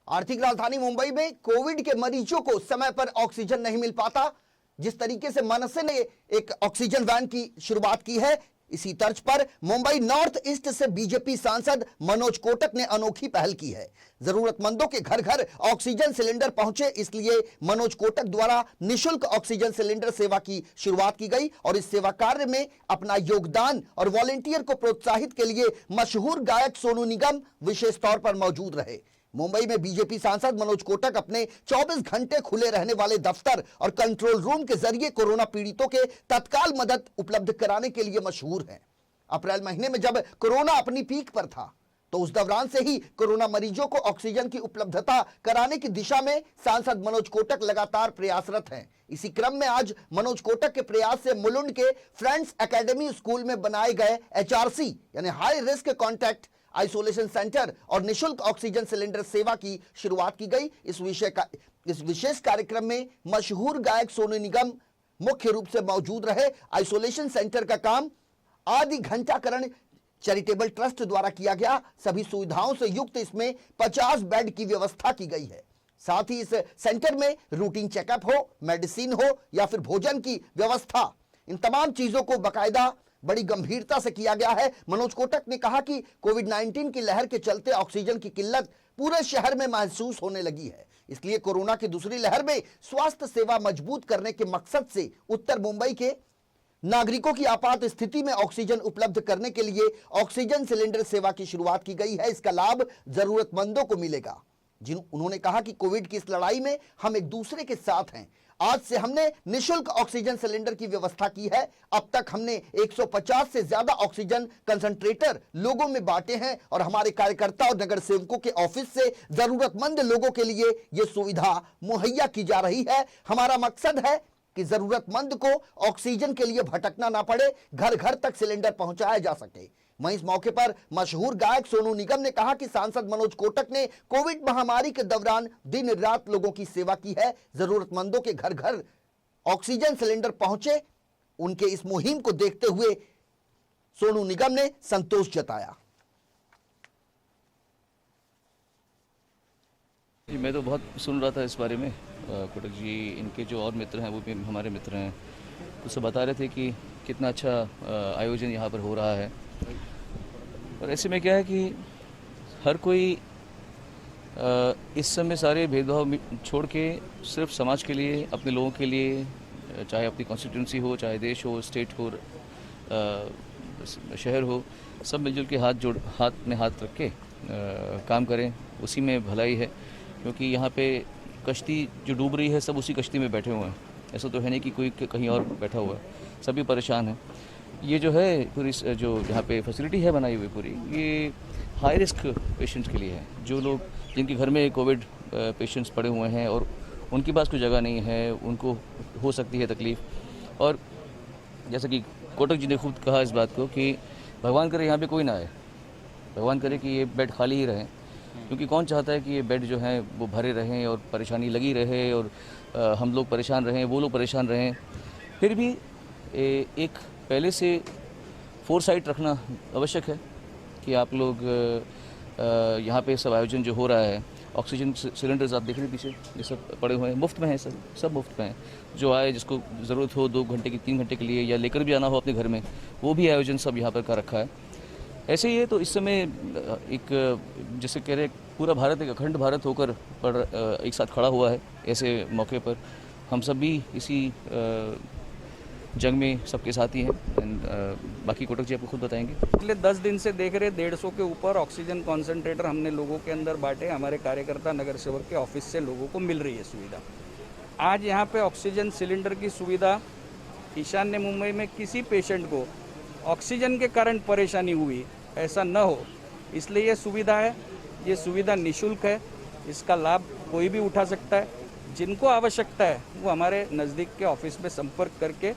आर्थिक राजधानी मुंबई में कोविड के मरीजों को समय पर ऑक्सीजन नहीं मिल पाता। जिस तरीके से मनसे ने एक ऑक्सीजन वैन की शुरुआत की है, इसी तर्ज पर मुंबई नॉर्थ ईस्ट से बीजेपी सांसद मनोज कोटक ने अनोखी पहल की है। जरूरतमंदों के घर घर ऑक्सीजन सिलेंडर पहुंचे, इसलिए मनोज कोटक द्वारा निशुल्क ऑक्सीजन सिलेंडर सेवा की शुरुआत की गई और इस सेवा कार्य में अपना योगदान और वॉलेंटियर को प्रोत्साहित के लिए मशहूर गायक सोनू निगम विशेष तौर पर मौजूद रहे। मुंबई में बीजेपी सांसद मनोज कोटक अपने 24 घंटे खुले रहने वाले दफ्तर और कंट्रोल रूम के जरिए कोरोना पीड़ितों के तत्काल मदद उपलब्ध कराने के लिए मशहूर हैं। अप्रैल महीने में जब कोरोना अपनी पीक पर था, तो उस दौरान से ही कोरोना मरीजों को ऑक्सीजन की उपलब्धता कराने की दिशा में सांसद मनोज कोटक लगातार प्रयासरत हैं। इसी क्रम में आज मनोज कोटक के प्रयास से मुलुंड के फ्रेंड्स एकेडमी स्कूल में बनाए गए HRC यानी high risk contact isolation centre और निशुल्क ऑक्सीजन सिलेंडर सेवा की शुरुआत की गई। इस विशेष कार्यक्रम में मशहूर गायक सोनू निगम मुख्य रूप से मौजूद रहे। आइसोलेशन सेंटर का काम आदि घंटाकरण चैरिटेबल ट्रस्ट द्वारा किया गया। सभी सुविधाओं से युक्त इसमें 50 बेड की व्यवस्था की गई है। साथ ही इस सेंटर में रूटीन चेकअप हो, मेडिसिन हो या फिर भोजन की व्यवस्था, इन तमाम चीजों को बाकायदा बड़ी गंभीरता से किया गया है। मनोज कोटक ने कहा कि कोविड-19 की लहर के चलते ऑक्सीजन की किल्लत पूरे शहर में महसूस होने लगी है, इसलिए कोरोना की दूसरी लहर में स्वास्थ्य सेवा मजबूत करने के मकसद से उत्तर मुंबई के नागरिकों की आपात स्थिति में ऑक्सीजन उपलब्ध करने के लिए ऑक्सीजन सिलेंडर सेवा की शुरुआत की गई है। इसका लाभ जरूरतमंदों को मिलेगा। उन्होंने कहा कि कोविड की इस लड़ाई में हम एक दूसरे के साथ हैं। आज से हमने निशुल्क ऑक्सीजन सिलेंडर की व्यवस्था की है। अब तक हमने 150 से ज्यादा ऑक्सीजन कंसंट्रेटर लोगों में बांटे हैं और हमारे कार्यकर्ता और नगर सेवकों के ऑफिस से जरूरतमंद लोगों के लिए यह सुविधा मुहैया की जा रही है। हमारा मकसद है कि जरूरतमंद को ऑक्सीजन के लिए भटकना ना पड़े, घर घर तक सिलेंडर पहुंचाया जा सके। वहीं इस मौके पर मशहूर गायक सोनू निगम ने कहा कि सांसद मनोज कोटक ने कोविड महामारी के दौरान दिन रात लोगों की सेवा की है। जरूरतमंदों के घर घर ऑक्सीजन सिलेंडर पहुंचे, उनके इस मुहिम को देखते हुए सोनू निगम ने संतोष जताया। मैं तो बहुत सुन रहा था इस बारे में। कोटक जी, इनके जो और मित्र हैं वो भी हमारे मित्र हैं, उससे बता रहे थे कि कितना अच्छा आयोजन यहाँ पर हो रहा है। और ऐसे में क्या है कि हर कोई इस समय सारे भेदभाव छोड़ के सिर्फ समाज के लिए, अपने लोगों के लिए, चाहे अपनी कॉन्स्टिट्यूंसी हो, चाहे देश हो, स्टेट हो, शहर हो, सब मिलजुल के हाथ में हाथ रख के काम करें। उसी में भलाई है, क्योंकि यहाँ पे कश्ती जो डूब रही है सब उसी कश्ती में बैठे हुए हैं। ऐसा तो है नहीं कि कोई कहीं और बैठा हुआ है, सभी परेशान हैं। ये जो है पूरी जो यहाँ पे फैसिलिटी है बनाई हुई पूरी, ये हाई रिस्क पेशेंट्स के लिए है। जो लोग जिनके घर में कोविड पेशेंट्स पड़े हुए हैं और उनके पास कोई जगह नहीं है, उनको हो सकती है तकलीफ़। और जैसा कि कोटक जी ने खुद कहा इस बात को कि भगवान करे यहाँ पे कोई ना आए, भगवान करे कि ये बेड खाली ही रहें, क्योंकि कौन चाहता है कि ये बेड जो हैं वो भरे रहें और परेशानी लगी रहे और हम लोग परेशान रहें, वो लोग परेशान रहें। फिर भी एक पहले से फोरसाइट रखना आवश्यक है कि आप लोग यहाँ पे सब आयोजन जो हो रहा है, ऑक्सीजन सिलेंडर्स आप देख रहे हैं पीछे, ये सब पड़े हुए हैं, मुफ्त में हैं, सब मुफ्त में हैं। जो आए, जिसको ज़रूरत हो 2 घंटे की, 3 घंटे के लिए या लेकर भी आना हो अपने घर में, वो भी आयोजन सब यहाँ पर का रखा है। ऐसे ही है। तो इस समय एक जैसे कह रहे पूरा भारत एक अखंड भारत होकर एक साथ खड़ा हुआ है। ऐसे मौके पर हम सब भी इसी जंग में सबके साथ ही हैं। बाकी कोटक जी आपको खुद बताएंगे। पिछले 10 दिन से देख रहे 150 के ऊपर ऑक्सीजन कॉन्सेंट्रेटर हमने लोगों के अंदर बांटे। हमारे कार्यकर्ता, नगर सेवक के ऑफिस से लोगों को मिल रही है सुविधा। आज यहाँ पे ऑक्सीजन सिलेंडर की सुविधा, ईशान्य मुंबई में किसी पेशेंट को ऑक्सीजन के कारण परेशानी हुई ऐसा न हो, इसलिए ये सुविधा है। ये सुविधा निःशुल्क है, इसका लाभ कोई भी उठा सकता है। जिनको आवश्यकता है वो हमारे नज़दीक के ऑफिस में संपर्क करके